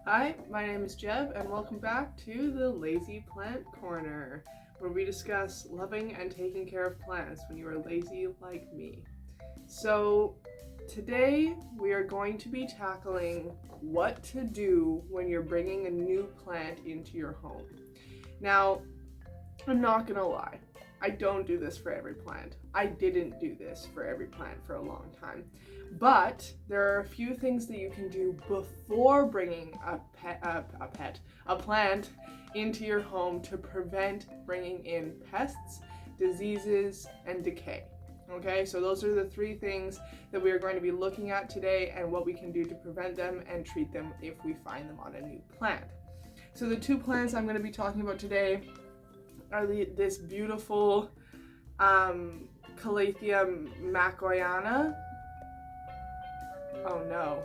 Hi, my name is Jeb, and welcome back to the Lazy Plant Corner, where we discuss loving and taking care of plants when you are lazy like me. So, today we are going to be tackling what to do when you're bringing a new plant into your home. Now, I'm not gonna lie, I don't do this for every plant. I didn't do this for every plant for a long time. But there are a few things that you can do before bringing a plant into your home to prevent bringing in pests, diseases, and decay. Okay, so those are the three things that we are going to be looking at today and what we can do to prevent them and treat them if we find them on a new plant. So the two plants I'm going to be talking about today are this beautiful Calathea MacLeod. Oh no.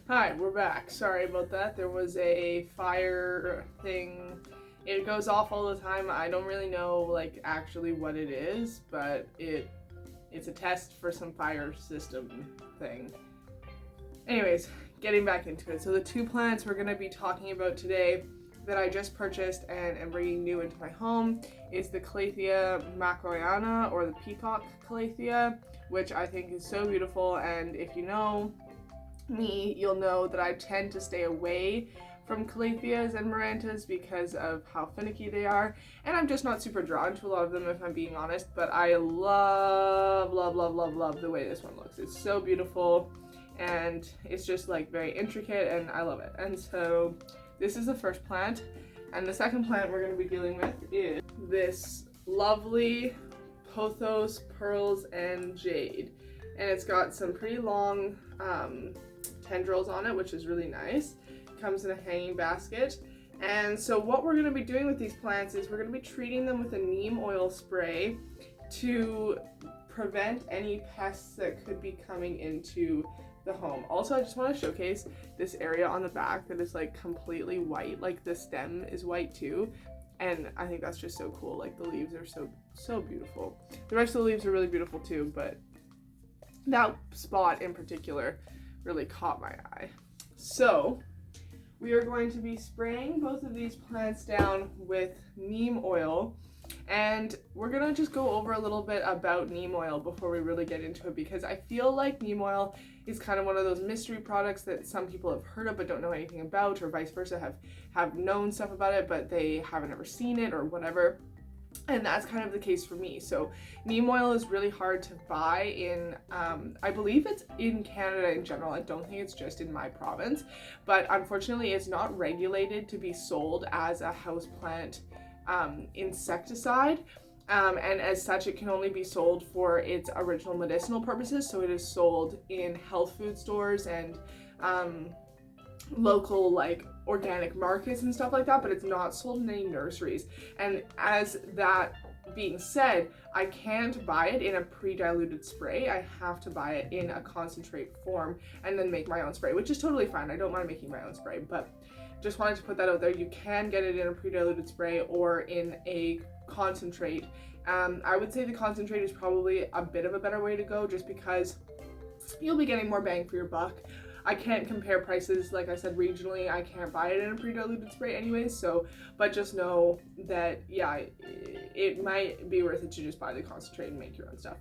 Hi, we're back. Sorry about that. There was a fire thing. It goes off all the time. I don't really know actually what it is, but it's a test for some fire system thing. Anyways, getting back into it. So the two plants we're going to be talking about today that I just purchased and am bringing new into my home is the Calathea MacLeod, or the peacock calathea, which I think is so beautiful. And if you know me, you'll know that I tend to stay away from calatheas and marantas because of how finicky they are, and I'm just not super drawn to a lot of them, if I'm being honest. But I love the way this one looks. It's so beautiful, and it's just very intricate, and I love it. And so this is the first plant, and the second plant we're going to be dealing with is this lovely pothos, pearls, and jade. And it's got some pretty long tendrils on it, which is really nice. It comes in a hanging basket. And so what we're going to be doing with these plants is we're going to be treating them with a neem oil spray to prevent any pests that could be coming into the home. Also, I just want to showcase this area on the back that is completely white. The stem is white too, and I think that's just so cool. The leaves are so beautiful. The rest of the leaves are really beautiful too, but that spot in particular really caught my eye. So we are going to be spraying both of these plants down with neem oil. And we're gonna just go over a little bit about neem oil before we really get into it, because I feel like neem oil is kind of one of those mystery products that some people have heard of but don't know anything about, or vice versa, have known stuff about it but they haven't ever seen it or whatever. And that's kind of the case for me. So neem oil is really hard to buy in, I believe it's in Canada in general. I don't think it's just in my province, but unfortunately it's not regulated to be sold as a houseplant insecticide, and as such it can only be sold for its original medicinal purposes. So it is sold in health food stores and local organic markets and stuff like that, but it's not sold in any nurseries. And as that being said, I can't buy it in a pre-diluted spray. I have to buy it in a concentrate form and then make my own spray, which is totally fine. I don't mind making my own spray, but just wanted to put that out there. You can get it in a pre-diluted spray or in a concentrate. I would say the concentrate is probably a bit of a better way to go, just because you'll be getting more bang for your buck. I can't compare prices, like I said, regionally. I can't buy it in a pre-diluted spray anyways, so, but just know that, yeah, it might be worth it to just buy the concentrate and make your own stuff.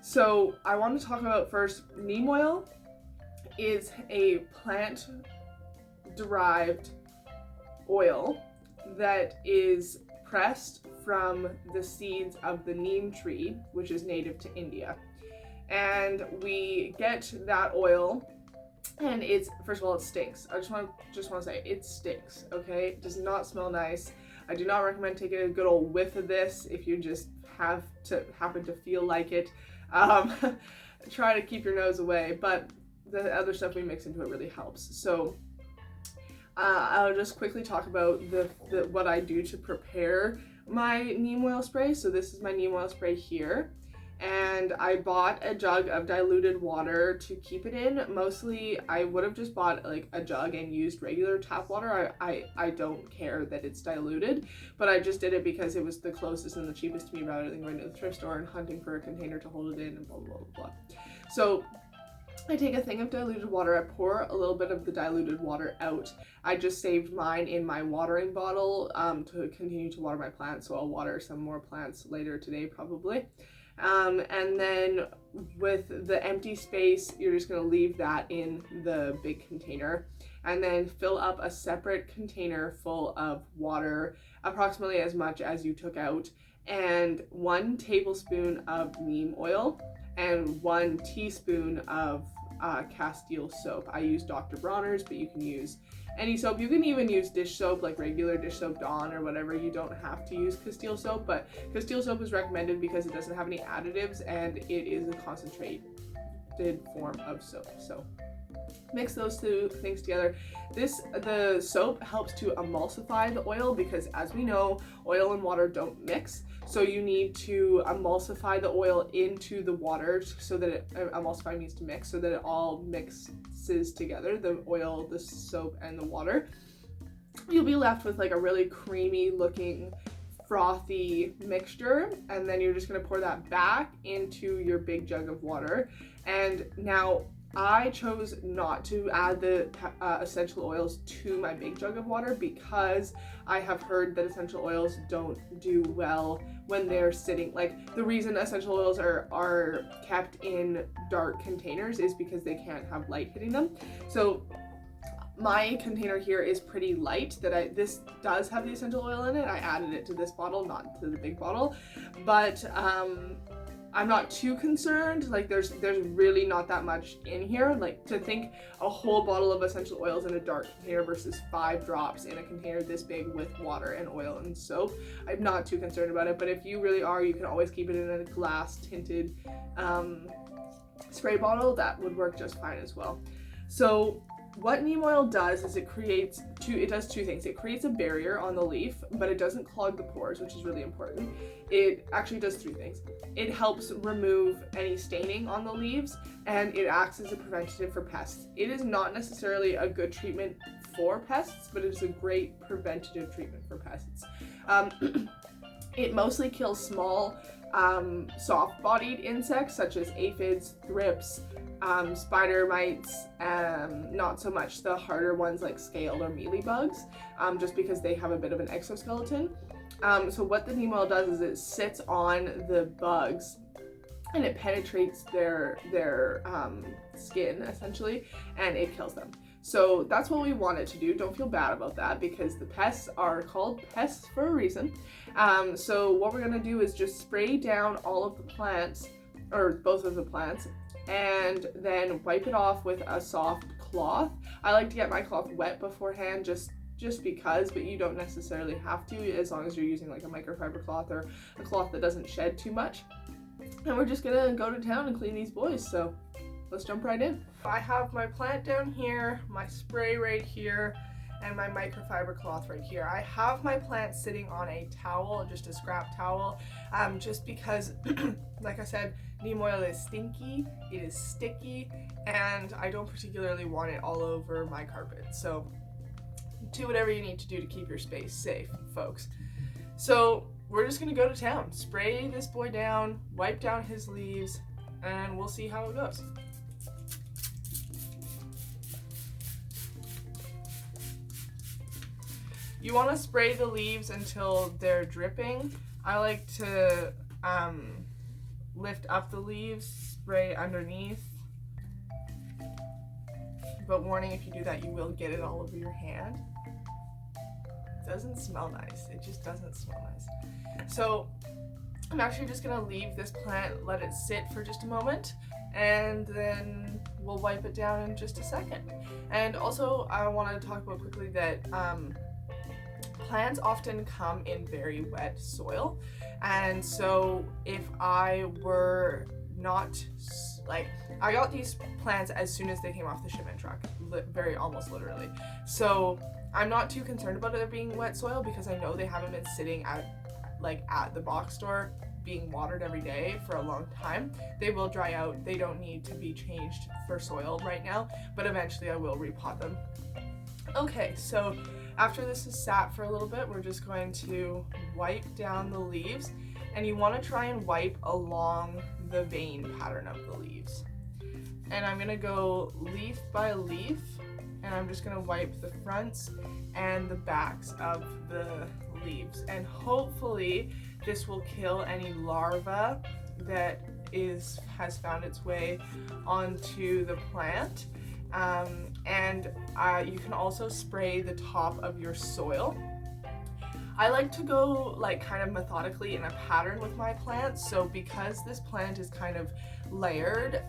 So I want to talk about first, neem oil is a plant-derived oil that is pressed from the seeds of the neem tree, which is native to India. And we get that oil, and it's, first of all, it stinks. I just want to say it stinks, okay? It does not smell nice. I do not recommend taking a good old whiff of this if you just happen to feel like it. Try to keep your nose away, but the other stuff we mix into it really helps. So I'll just quickly talk about what I do to prepare my neem oil spray. So this is my neem oil spray here. and I bought a jug of diluted water to keep it in. Mostly I would have just bought like a jug and used regular tap water. I don't care that it's diluted, but I just did it because it was the closest and the cheapest to me rather than going to the thrift store and hunting for a container to hold it in and blah blah blah blah. So I take a thing of diluted water, I pour a little bit of the diluted water out. I just saved mine in my watering bottle to continue to water my plants, so I'll water some more plants later today probably. And then with the empty space, you're just going to leave that in the big container and then fill up a separate container full of water, approximately as much as you took out, and 1 tablespoon of neem oil and 1 teaspoon of Castile soap. I use Dr. Bronner's, but you can use any soap. You can even use dish soap, like regular dish soap, Dawn or whatever. You don't have to use Castile soap, but Castile soap is recommended because it doesn't have any additives and it is a concentrated form of soap. So mix those two things together. The soap helps to emulsify the oil because, as we know, oil and water don't mix. So you need to emulsify the oil into the water so that emulsify means to mix, so that it all mixes together, the oil, the soap, and the water. You'll be left with like a really creamy looking frothy mixture, and then you're just going to pour that back into your big jug of water. And now I chose not to add the essential oils to my big jug of water because I have heard that essential oils don't do well when they're sitting. Like, the reason essential oils are kept in dark containers is because they can't have light hitting them. So my container here is pretty light. This does have the essential oil in it. I added it to this bottle, not to the big bottle, but I'm not too concerned. Like, there's really not that much in here. Like, to think a whole bottle of essential oils in a dark container versus 5 drops in a container this big with water and oil and soap, I'm not too concerned about it. But if you really are, you can always keep it in a glass tinted spray bottle. That would work just fine as well. So what neem oil does is it does two things. It creates a barrier on the leaf, but it doesn't clog the pores, which is really important. It actually does 3 things. It helps remove any staining on the leaves, and it acts as a preventative for pests. It is not necessarily a good treatment for pests, but it is a great preventative treatment for pests. It mostly kills small, soft-bodied insects such as aphids, thrips, spider mites, not so much the harder ones like scale or mealybugs, just because they have a bit of an exoskeleton. So what the neem oil does is it sits on the bugs and it penetrates their skin essentially, and it kills them. So that's what we want it to do. Don't feel bad about that because the pests are called pests for a reason. So what we're gonna do is just spray down all of the plants, or both of the plants, and then wipe it off with a soft cloth. I like to get my cloth wet beforehand just because, but you don't necessarily have to, as long as you're using like a microfiber cloth or a cloth that doesn't shed too much. And we're just gonna go to town and clean these boys, so let's jump right in. I have my plant down here, my spray right here, and my microfiber cloth right here. I have my plant sitting on a towel, just a scrap towel, just because, like I said, neem oil is stinky, it is sticky, and I don't particularly want it all over my carpet. So do whatever you need to do to keep your space safe, folks. So we're just gonna go to town, spray this boy down, wipe down his leaves, and we'll see how it goes. You want to spray the leaves until they're dripping. I like to lift up the leaves, spray underneath. But warning, if you do that, you will get it all over your hand. It doesn't smell nice. It just doesn't smell nice. So I'm actually just going to leave this plant, let it sit for just a moment, and then we'll wipe it down in just a second. And also, I want to talk about quickly that plants often come in very wet soil, and so if I were not, like, I got these plants as soon as they came off the shipment truck, almost literally, so I'm not too concerned about it being wet soil because I know they haven't been sitting at the box store being watered every day for a long time, they will dry out. They don't need to be changed for soil right now, but eventually I will repot them. Okay, so after this is sat for a little bit, we're just going to wipe down the leaves, and you want to try and wipe along the vein pattern of the leaves. And I'm going to go leaf by leaf, and I'm just going to wipe the fronts and the backs of the leaves, and hopefully this will kill any larva that has found its way onto the plant. You can also spray the top of your soil. I like to go like kind of methodically in a pattern with my plants, so because this plant is kind of layered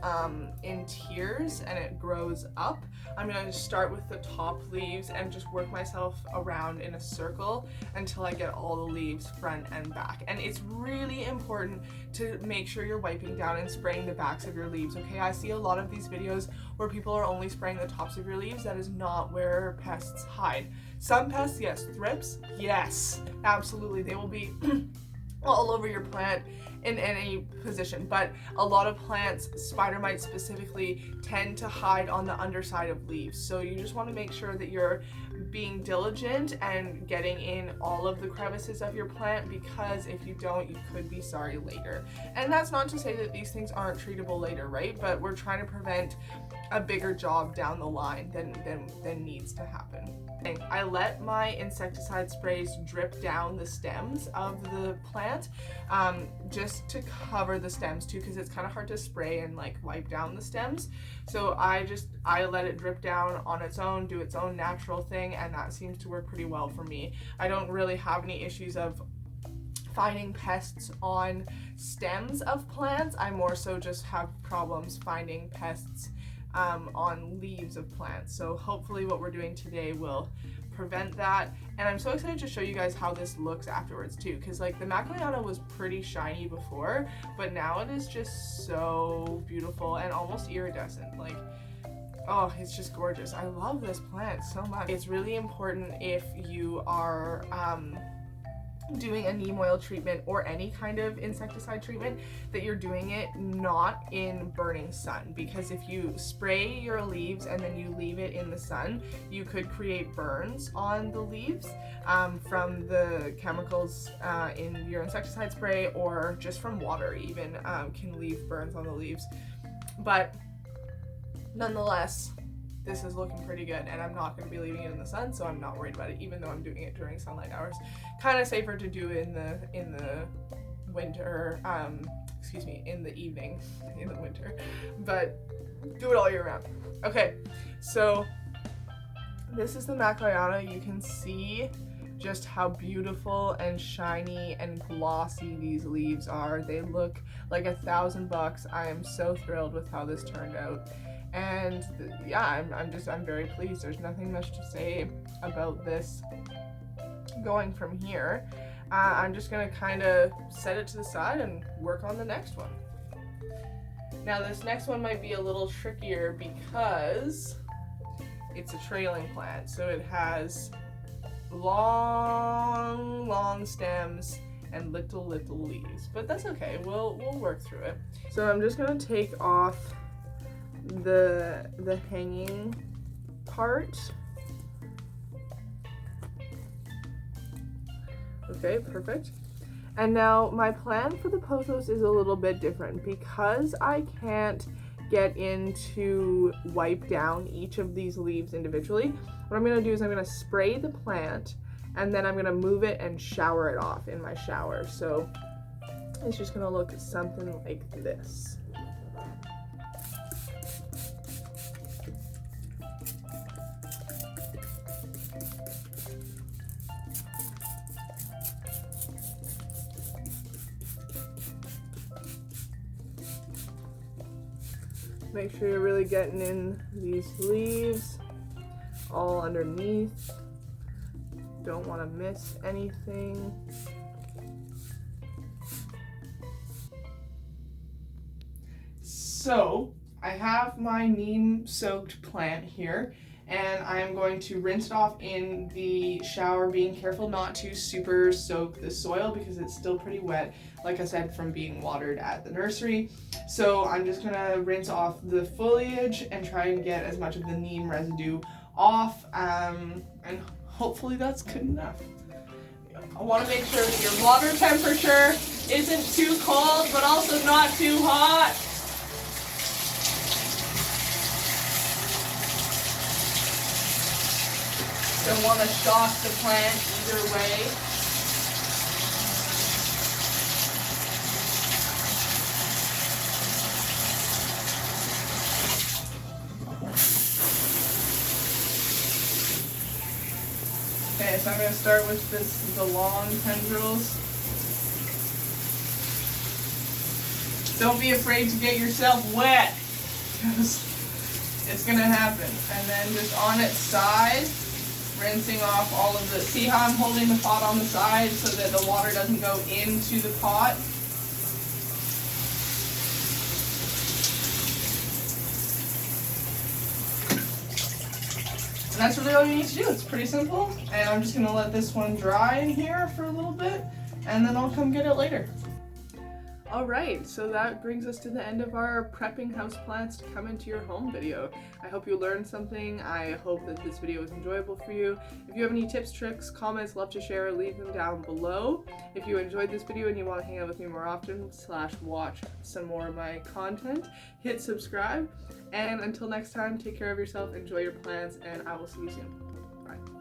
in tiers and it grows up, I'm going to start with the top leaves and just work myself around in a circle until I get all the leaves front and back. And it's really important to make sure you're wiping down and spraying the backs of your leaves, okay? I see a lot of these videos where people are only spraying the tops of your leaves. That is not where pests hide. Some pests, yes. Thrips, yes, absolutely. They will be all over your plant in any position, but a lot of plants, spider mites specifically, tend to hide on the underside of leaves. So you just want to make sure that you're being diligent and getting in all of the crevices of your plant, because if you don't, you could be sorry later. And that's not to say that these things aren't treatable later, right? But we're trying to prevent a bigger job down the line than needs to happen. I let my insecticide sprays drip down the stems of the plant, just to cover the stems too, because it's kind of hard to spray and like wipe down the stems. So I let it drip down on its own, do its own natural thing, and that seems to work pretty well for me. I don't really have any issues of finding pests on stems of plants. I more so just have problems finding pests on leaves of plants. So hopefully what we're doing today will prevent that. And I'm so excited to show you guys how this looks afterwards too, because like the MacLeod was pretty shiny before, but now it is just so beautiful and almost iridescent. Like, oh, it's just gorgeous. I love this plant so much. It's really important if you are doing a neem oil treatment or any kind of insecticide treatment that you're doing it not in burning sun, because if you spray your leaves and then you leave it in the sun, you could create burns on the leaves from the chemicals in your insecticide spray, or just from water even can leave burns on the leaves. But nonetheless, this is looking pretty good, and I'm not going to be leaving it in the sun, so I'm not worried about it, even though I'm doing it during sunlight hours. Kind of safer to do in the winter, in the evening in the winter, but do it all year round. Okay, so this is the MacLeod. You can see just how beautiful and shiny and glossy these leaves are. They look like $1,000. I am so thrilled with how this turned out. And yeah, I'm very pleased. There's nothing much to say about this going from here. I'm just gonna kind of set it to the side and work on the next one. Now this next one might be a little trickier because it's a trailing plant, so it has long stems and little leaves, but that's okay. We'll work through it. So I'm just gonna take off the hanging part. Okay, perfect. And now my plan for the pothos is a little bit different, because I can't get in to wipe down each of these leaves individually. What I'm going to do is I'm going to spray the plant, and then I'm going to move it and shower it off in my shower. So it's just going to look something like this. Make sure you're really getting in these leaves, all underneath. Don't want to miss anything. So I have my neem soaked plant here, and I'm going to rinse it off in the shower, being careful not to super soak the soil because it's still pretty wet, like I said, from being watered at the nursery. So I'm just gonna rinse off the foliage and try and get as much of the neem residue off, and hopefully that's good enough. I want to make sure that your water temperature isn't too cold but also not too hot. Don't want to shock the plant either way. Okay, so I'm going to start with the long tendrils. Don't be afraid to get yourself wet, because it's going to happen. And then just on its side, rinsing off all of the, see how I'm holding the pot on the side so that the water doesn't go into the pot? And that's really all you need to do. It's pretty simple. And I'm just going to let this one dry in here for a little bit, and then I'll come get it later. Alright, so that brings us to the end of our prepping houseplants to come into your home video. I hope you learned something. I hope that this video was enjoyable for you. If you have any tips, tricks, comments, love to share, leave them down below. If you enjoyed this video and you want to hang out with me more often / watch some more of my content, hit subscribe. And until next time, take care of yourself, enjoy your plants, and I will see you soon.